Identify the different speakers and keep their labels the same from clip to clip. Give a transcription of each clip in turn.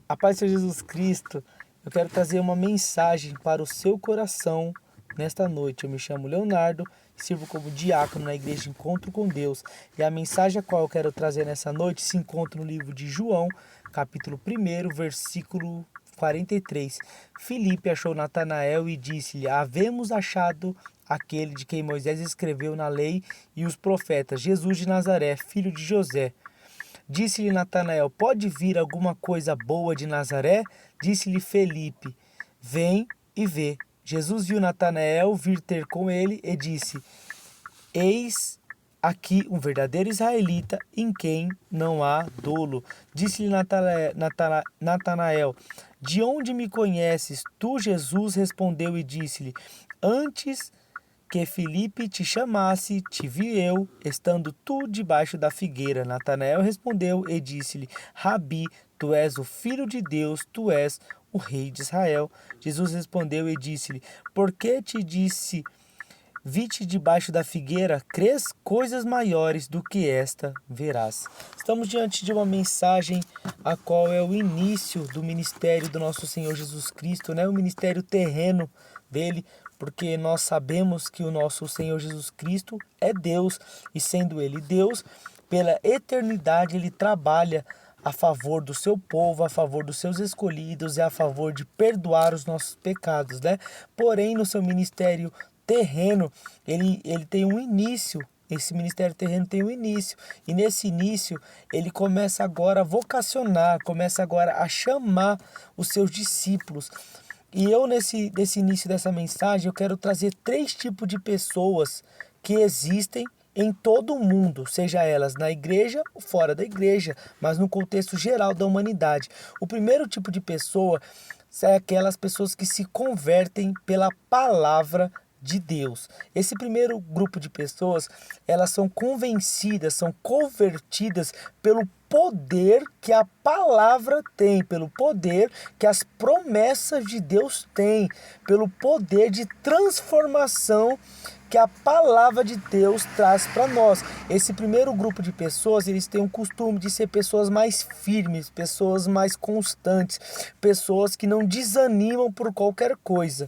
Speaker 1: A paz de Jesus Cristo, eu quero trazer uma mensagem para o seu coração nesta noite. Eu me chamo Leonardo, sirvo como diácono na igreja Encontro com Deus. E a mensagem a qual eu quero trazer nessa noite se encontra no livro de João, capítulo 1, versículo 43. Filipe achou Natanael e disse-lhe: Havemos achado aquele de quem Moisés escreveu na lei e os profetas, Jesus de Nazaré, filho de José. Disse-lhe Natanael: Pode vir alguma coisa boa de Nazaré? Disse-lhe Felipe: Vem e vê. Jesus viu Natanael vir ter com ele e disse: Eis aqui um verdadeiro israelita em quem não há dolo. Disse-lhe Natanael: De onde me conheces? Tu, Jesus, respondeu e disse-lhe: Antes que Filipe te chamasse, te vi eu, estando tu debaixo da figueira. Natanael respondeu e disse-lhe: Rabi, tu és o filho de Deus, tu és o rei de Israel. Jesus respondeu e disse-lhe: Por que te disse, vi-te debaixo da figueira? Crês? Coisas maiores do que esta verás. Estamos diante de uma mensagem a qual é o início do ministério do nosso Senhor Jesus Cristo, né? O ministério terreno dele, porque nós sabemos que o nosso Senhor Jesus Cristo é Deus, e sendo ele Deus, pela eternidade ele trabalha a favor do seu povo, a favor dos seus escolhidos e a favor de perdoar os nossos pecados, né? Porém, no seu ministério terreno, ele tem um início. Esse ministério terreno tem um início, e nesse início ele começa agora a vocacionar, começa agora a chamar os seus discípulos. E eu, nesse início dessa mensagem, eu quero trazer 3 tipos de pessoas que existem em todo o mundo, seja elas na igreja ou fora da igreja, mas no contexto geral da humanidade. O primeiro tipo de pessoa é aquelas pessoas que se convertem pela palavra de Deus. Esse primeiro grupo de pessoas, elas são convencidas, são convertidas pelo poder que a palavra tem, pelo poder que as promessas de Deus têm, pelo poder de transformação que a palavra de Deus traz para nós. Esse primeiro grupo de pessoas, eles têm o costume de ser pessoas mais firmes, pessoas mais constantes, pessoas que não desanimam por qualquer coisa.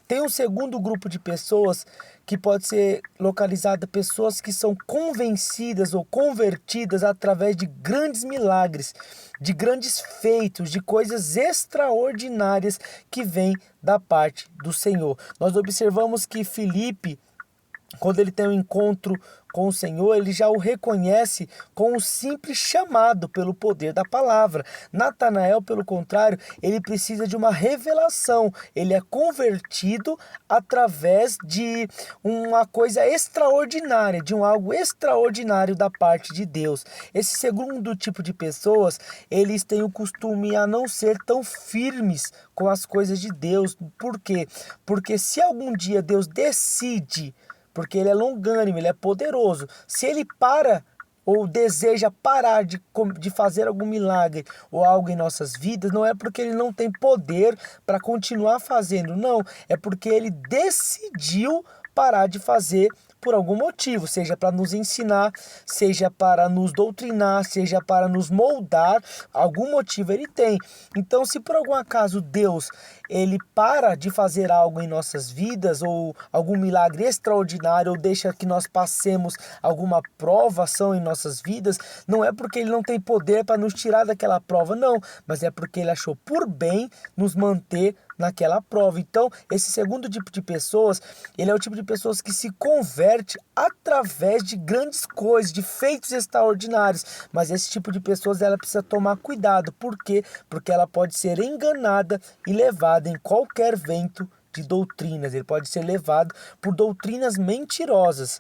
Speaker 1: Tem um segundo grupo de pessoas que pode ser localizada pessoas que são convencidas ou convertidas através de grandes milagres, de grandes feitos, de coisas extraordinárias que vêm da parte do Senhor. Nós observamos que Filipe, quando ele tem um encontro com o Senhor, ele já o reconhece com um simples chamado pelo poder da palavra. Natanael, pelo contrário, ele precisa de uma revelação. Ele é convertido através de uma coisa extraordinária, de um algo extraordinário da parte de Deus. Esse segundo tipo de pessoas, eles têm o costume a não ser tão firmes com as coisas de Deus. Por quê? Porque se algum dia Deus decide, porque ele é longânimo, ele é poderoso, se ele para ou deseja parar de fazer algum milagre ou algo em nossas vidas, não é porque ele não tem poder para continuar fazendo, não, é porque ele decidiu parar de fazer por algum motivo, seja para nos ensinar, seja para nos doutrinar, seja para nos moldar, algum motivo ele tem. Então, se por algum acaso Deus ele para de fazer algo em nossas vidas, ou algum milagre extraordinário, ou deixa que nós passemos alguma provação em nossas vidas, não é porque ele não tem poder para nos tirar daquela prova, não, mas é porque ele achou por bem nos manter naquela prova. Então, esse segundo tipo de pessoas, ele é o tipo de pessoas que se converte através de grandes coisas, de feitos extraordinários. Mas esse tipo de pessoas, ela precisa tomar cuidado. Por quê? Porque ela pode ser enganada e levada em qualquer vento de doutrinas. Ele pode ser levado por doutrinas mentirosas.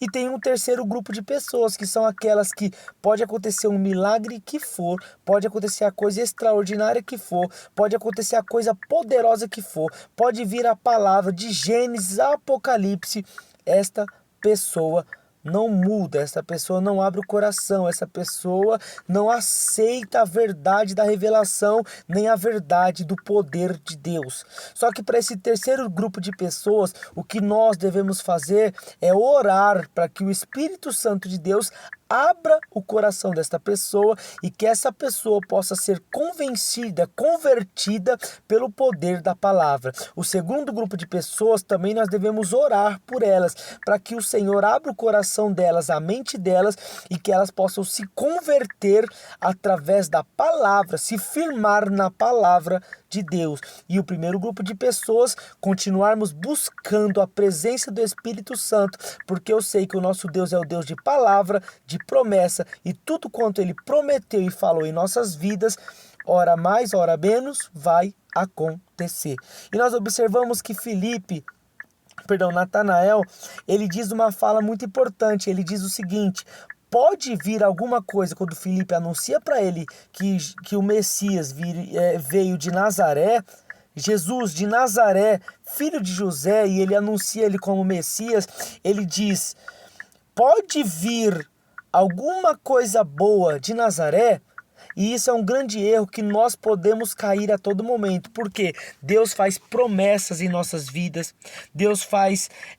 Speaker 1: E tem um terceiro grupo de pessoas, que são aquelas que pode acontecer um milagre que for, pode acontecer a coisa extraordinária que for, pode acontecer a coisa poderosa que for, pode vir a palavra de Gênesis a Apocalipse, esta pessoa não muda, essa pessoa não abre o coração, essa pessoa não aceita a verdade da revelação, nem a verdade do poder de Deus. Só que para esse terceiro grupo de pessoas, o que nós devemos fazer é orar para que o Espírito Santo de Deus abra o coração desta pessoa e que essa pessoa possa ser convencida, convertida pelo poder da palavra. O segundo grupo de pessoas também nós devemos orar por elas, para que o Senhor abra o coração delas, a mente delas, e que elas possam se converter através da palavra, se firmar na palavra de Deus. E o primeiro grupo de pessoas, continuarmos buscando a presença do Espírito Santo, porque eu sei que o nosso Deus é o Deus de palavra, de promessa, e tudo quanto Ele prometeu e falou em nossas vidas, ora mais, ora menos, vai acontecer. E nós observamos que Natanael, ele diz uma fala muito importante. Ele diz o seguinte: pode vir alguma coisa, quando Filipe anuncia para ele que o Messias veio de Nazaré, Jesus de Nazaré, filho de José, e ele anuncia ele como Messias, ele diz: pode vir alguma coisa boa de Nazaré? E isso é um grande erro que nós podemos cair a todo momento, porque Deus faz promessas em nossas vidas, Deus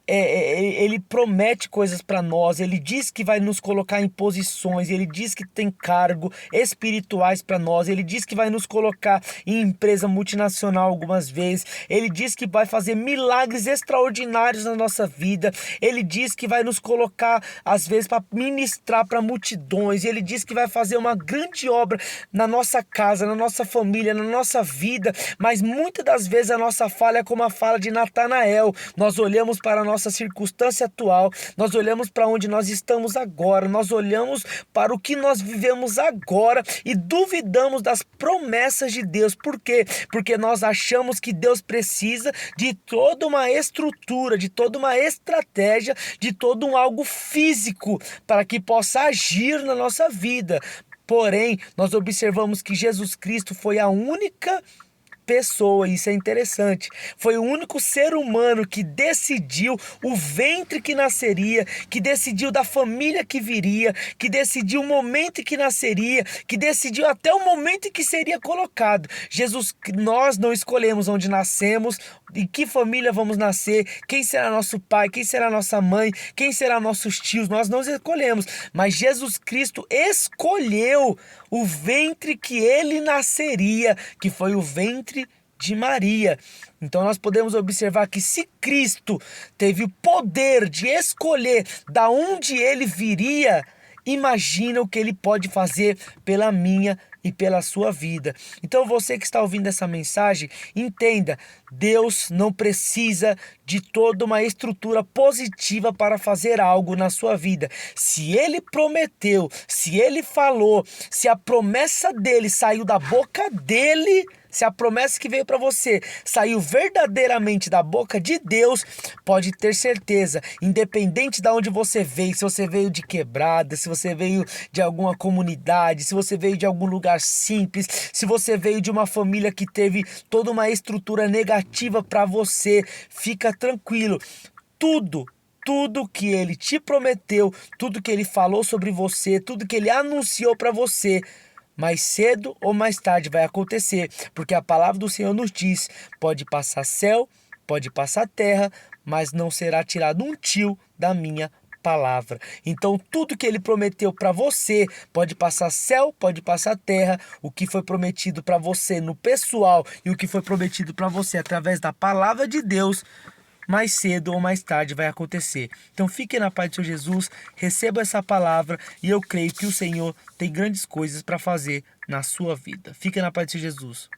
Speaker 1: Ele promete coisas para nós, Ele diz que vai nos colocar em posições, Ele diz que tem cargo espirituais para nós, Ele diz que vai nos colocar em empresa multinacional algumas vezes, Ele diz que vai fazer milagres extraordinários na nossa vida, Ele diz que vai nos colocar às vezes para ministrar para multidões, Ele diz que vai fazer uma grande obra na nossa casa, na nossa família, na nossa vida, mas muitas das vezes a nossa falha é como a fala de Natanael. Nós olhamos para a nossa circunstância atual, nós olhamos para onde nós estamos agora, nós olhamos para o que nós vivemos agora e duvidamos das promessas de Deus. Por quê? Porque nós achamos que Deus precisa de toda uma estrutura, de toda uma estratégia, de todo um algo físico para que possa agir na nossa vida. Porém, nós observamos que Jesus Cristo foi a única pessoa, isso é interessante, foi o único ser humano que decidiu o ventre que nasceria, que decidiu da família que viria, que decidiu o momento em que nasceria, que decidiu até o momento em que seria colocado. Nós não escolhemos onde nascemos, em que família vamos nascer, quem será nosso pai, quem será nossa mãe, quem será nossos tios, nós não escolhemos, mas Jesus Cristo escolheu o ventre que ele nasceria, que foi o ventre de Maria. Então nós podemos observar que se Cristo teve o poder de escolher da onde ele viria, imagina o que ele pode fazer pela minha e pela sua vida. Então você que está ouvindo essa mensagem, entenda, Deus não precisa de toda uma estrutura positiva para fazer algo na sua vida. Se Ele prometeu, se Ele falou, se a promessa dele saiu da boca dele, se a promessa que veio para você saiu verdadeiramente da boca de Deus, pode ter certeza, independente de onde você veio, se você veio de quebrada, se você veio de alguma comunidade, se você veio de algum lugar simples, se você veio de uma família que teve toda uma estrutura negativa para você, fica tranquilo. Tudo que ele te prometeu, tudo que ele falou sobre você, tudo que ele anunciou para você, mais cedo ou mais tarde vai acontecer, porque a palavra do Senhor nos diz: pode passar céu, pode passar terra, mas não será tirado um tio da minha palavra. Então tudo que ele prometeu para você, pode passar céu, pode passar terra, o que foi prometido para você no pessoal e o que foi prometido para você através da palavra de Deus, mais cedo ou mais tarde vai acontecer. Então fique na paz do Senhor Jesus, receba essa palavra e eu creio que o Senhor tem grandes coisas para fazer na sua vida. Fique na paz do Senhor Jesus.